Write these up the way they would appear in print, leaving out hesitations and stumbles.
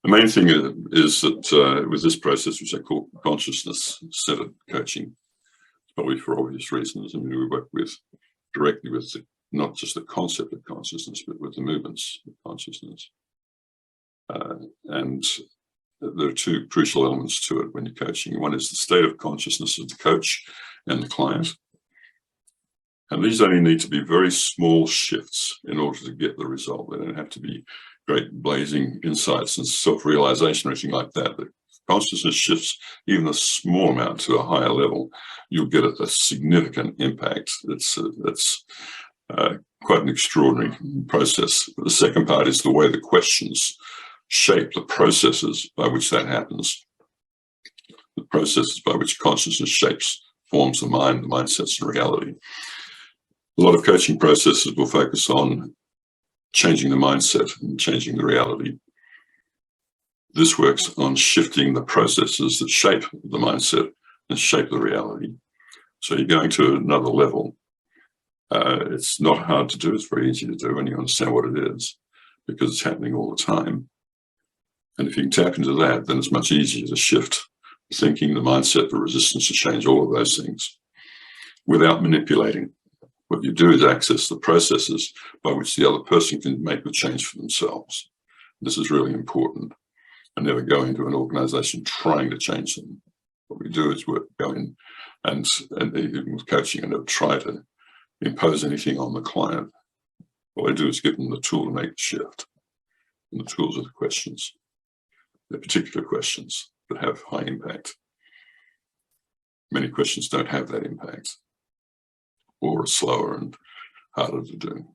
The main thing is that with this process, which I call consciousness-centered coaching, probably for obvious reasons, I mean, we work directly with not just the concept of consciousness, but with the movements of consciousness. And there are two crucial elements to it when you're coaching. One is the state of consciousness of the coach and the client. And these only need to be very small shifts in order to get the result. They don't have to be great blazing insights and self-realization or anything like that. But if consciousness shifts even a small amount to a higher level, you'll get a significant impact. That's quite an extraordinary process. But the second part is the way the questions shape the processes by which that happens. The processes by which consciousness shapes, forms the mind, the mindsets, and reality. A lot of coaching processes will focus on changing the mindset and changing the reality. This works on shifting the processes that shape the mindset and shape the reality. So you're going to another level. It's not hard to do. It's very easy to do when you understand what it is, because it's happening all the time. And if you can tap into that, then it's much easier to shift thinking, the mindset, the resistance to change, all of those things without manipulating. What you do is access the processes by which the other person can make the change for themselves. This is really important. I never go into an organization trying to change them. What we do is go in and even with coaching, I never try to impose anything on the client. What I do is give them the tool to make the shift. And the tools are the questions. They're particular questions that have high impact. Many questions don't have that impact, or are slower and harder to do.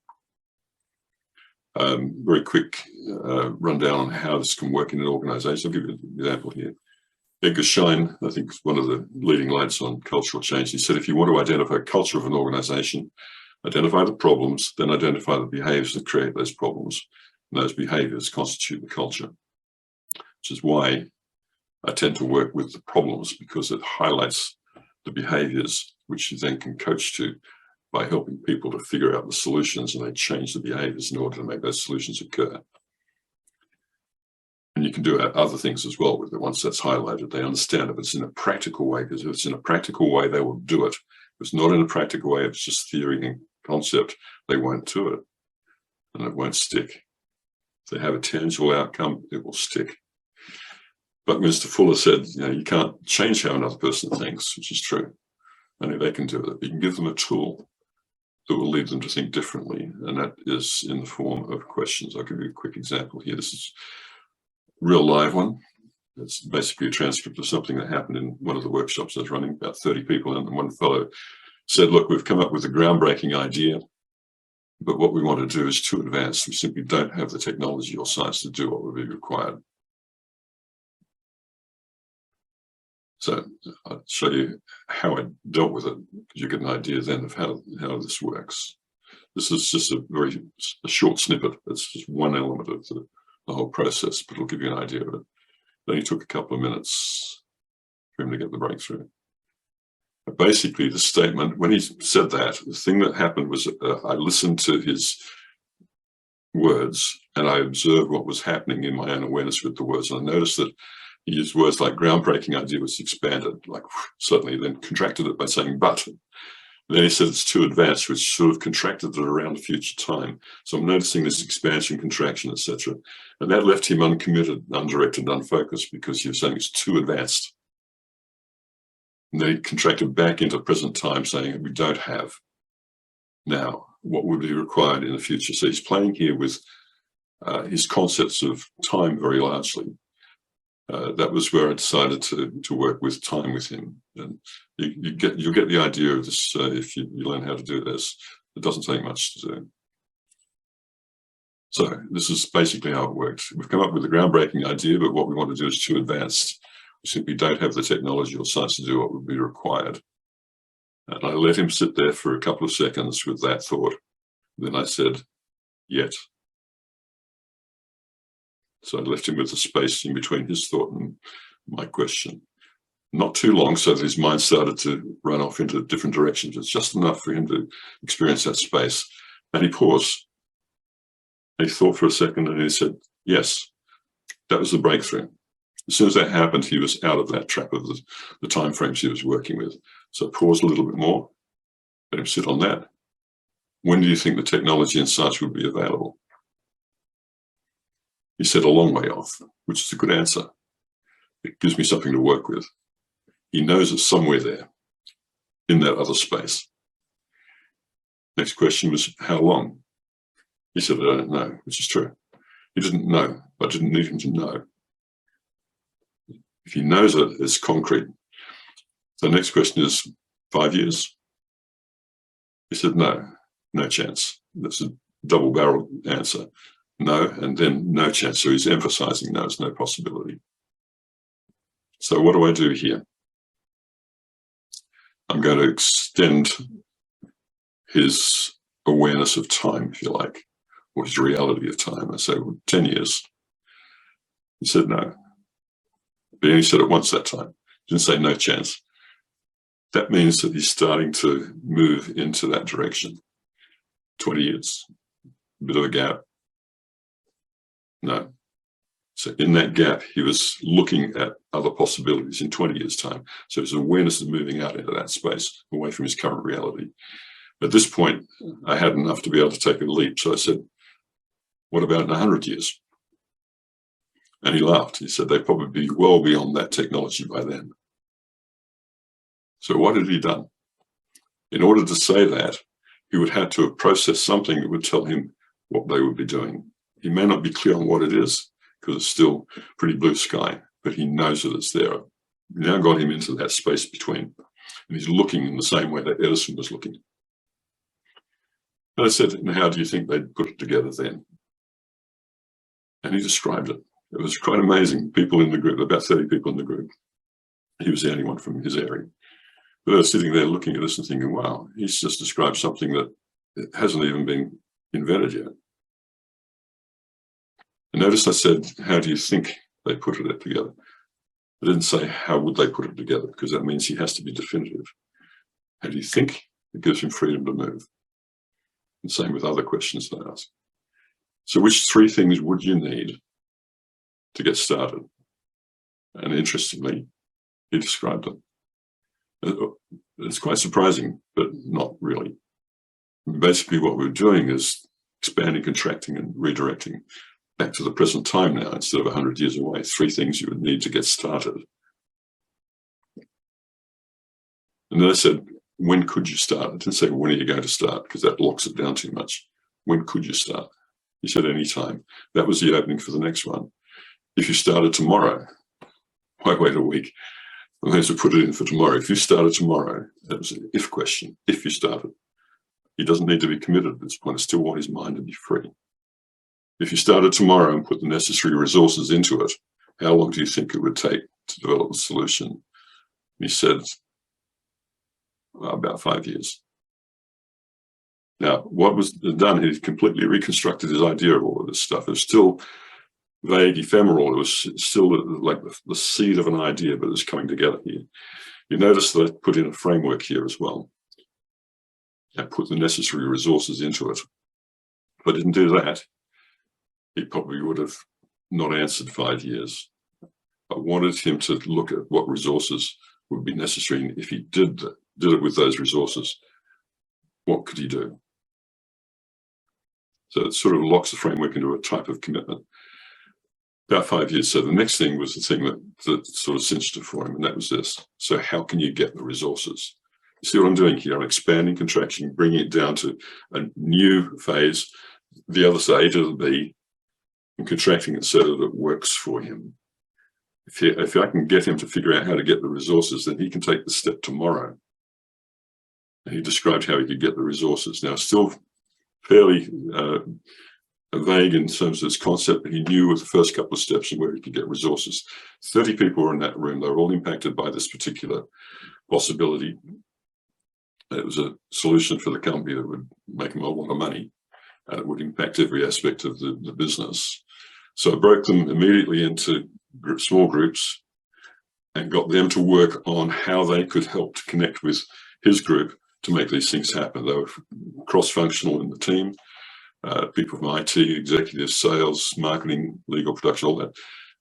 Very quick rundown on how this can work in an organization. I'll give you an example here. Edgar Schein, I think, is one of the leading lights on cultural change. He said, if you want to identify culture of an organization, identify the problems, then identify the behaviors that create those problems. And those behaviors constitute the culture, which is why I tend to work with the problems, because it highlights the behaviors which you then can coach to by helping people to figure out the solutions, and they change the behaviors in order to make those solutions occur. And you can do other things as well with it. Once that's highlighted, they understand if it's in a practical way, because if it's in a practical way, they will do it. If it's not in a practical way, if it's just theory and concept, they won't do it, and it won't stick. If they have a tangible outcome, it will stick. Buckminster Fuller said, you can't change how another person thinks, which is true. Only they can do it. You can give them a tool that will lead them to think differently, and that is in the form of questions. I'll give you a quick example here. This is a real live one. It's basically a transcript of something that happened in one of the workshops I was running, about 30 people, and one fellow said, look, we've come up with a groundbreaking idea, but what we want to do is too advanced. We simply don't have the technology or science to do what would be required. So I'll show you how I dealt with it, because you get an idea then of how this works. This is just a short snippet. It's just one element of the whole process, but it'll give you an idea of it. It only took a couple of minutes for him to get the breakthrough. But basically, the statement, when he said that, the thing that happened was I listened to his words and I observed what was happening in my own awareness with the words. And I noticed that he used words like groundbreaking idea was expanded, like suddenly, then contracted it by saying but. And then he said it's too advanced, which sort of contracted it around a future time. So I'm noticing this expansion, contraction, etc. And that left him uncommitted, undirected, unfocused, because he was saying it's too advanced. And then he contracted back into present time, saying we don't have now what would be required in the future. So he's playing here with his concepts of time very largely. That was where I decided to work with time with him, and you'll get the idea of this if you learn how to do this. It doesn't take much to do. So this is basically how it works. We've come up with a groundbreaking idea, but what we want to do is too advanced. We simply don't have the technology or science to do what would be required. And I let him sit there for a couple of seconds with that thought. Then I said, yet. So I left him with the space in between his thought and my question. Not too long, so that his mind started to run off into different directions. It's just enough for him to experience that space. And he paused. And he thought for a second and he said, yes. That was the breakthrough. As soon as that happened, he was out of that trap of the time frames he was working with. So pause a little bit more, let him sit on that. When do you think the technology and such would be available? He said a long way off, which is a good answer. It gives me something to work with. He knows it's somewhere there in that other space. Next question was, how long? He said, I don't know, which is true. He didn't know. I didn't need him to know. If he knows it, it's concrete. The next question is 5 years. He said, no chance. That's a double-barreled answer. No, and then no chance. So he's emphasizing no, it's no possibility. So what do I do here? I'm going to extend his awareness of time, if you like, or his reality of time. I say, well, 10 years. He said no. But he only said it once that time. He didn't say no chance. That means that he's starting to move into that direction. 20 years, a bit of a gap. No. So in that gap, he was looking at other possibilities in 20 years' time. So his awareness is moving out into that space, away from his current reality. At this point, I had enough to be able to take a leap. So I said, what about in 100 years? And he laughed. He said, they'd probably be well beyond that technology by then. So what had he done? In order to say that, he would have to have processed something that would tell him what they would be doing. He may not be clear on what it is, because it's still pretty blue sky, but he knows that it's there. We now got him into that space between, and he's looking in the same way that Edison was looking. And I said, and how do you think they'd put it together then? And he described it. It was quite amazing. People in the group, about 30 people in the group. He was the only one from his area. But they were sitting there looking at us and thinking, wow, he's just described something that hasn't even been invented yet. And notice I said, how do you think they put it together? I didn't say, how would they put it together? Because that means he has to be definitive. How do you think? It gives him freedom to move. And same with other questions they ask. So which 3 things would you need to get started? And interestingly, he described them. It's quite surprising, but not really. Basically, what we're doing is expanding, contracting, and redirecting back to the present time now, instead of 100 years away. 3 things you would need to get started. And then I said, when could you start? I didn't say, when are you going to start? Because that locks it down too much. When could you start? He said, any time. That was the opening for the next one. If you started tomorrow, why wait a week? I'm going to put it in for tomorrow. If you started tomorrow, that was an if question. If you started, he doesn't need to be committed at this point. I still want his mind to be free. If you started tomorrow and put the necessary resources into it, how long do you think it would take to develop the solution? And he said, about 5 years. Now, what was done, he completely reconstructed his idea of all of this stuff. It was still vague, ephemeral. It was still like the seed of an idea, but it's coming together here. You notice that I put in a framework here as well. I put the necessary resources into it. If I didn't do that, he probably would have not answered 5 years. I wanted him to look at what resources would be necessary. And if he did it with those resources, what could he do? So it sort of locks the framework into a type of commitment. About 5 years. So the next thing was the thing that sort of cinched it for him, and that was this. So how can you get the resources? You see what I'm doing here? I'm expanding, contraction, bringing it down to a new phase, the other side, A to the B, and contracting it so that it works for him. If I can get him to figure out how to get the resources, then he can take the step tomorrow. And he described how he could get the resources. Now, still fairly vague in terms of its concept, but he knew with the first couple of steps and where he could get resources. 30 people were in that room. They were all impacted by this particular possibility. It was a solution for the company that would make them a lot of money, and it would impact every aspect of the business. So I broke them immediately into small groups and got them to work on how they could help to connect with his group to make these things happen. They were cross-functional in the team, people from IT, executives, sales, marketing, legal, production, all that.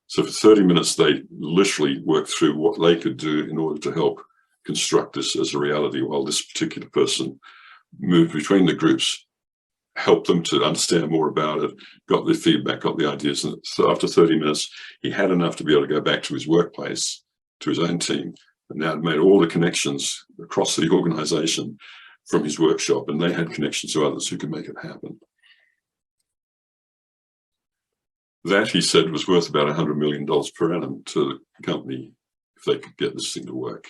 So for 30 minutes, they literally worked through what they could do in order to help construct this as a reality, while this particular person moved between the groups, helped them to understand more about it, got their feedback, got the ideas. And so after 30 minutes, he had enough to be able to go back to his workplace, to his own team, and now had made all the connections across the organization from his workshop, and they had connections to others who could make it happen. That, he said, was worth about $100 million per annum to the company if they could get this thing to work.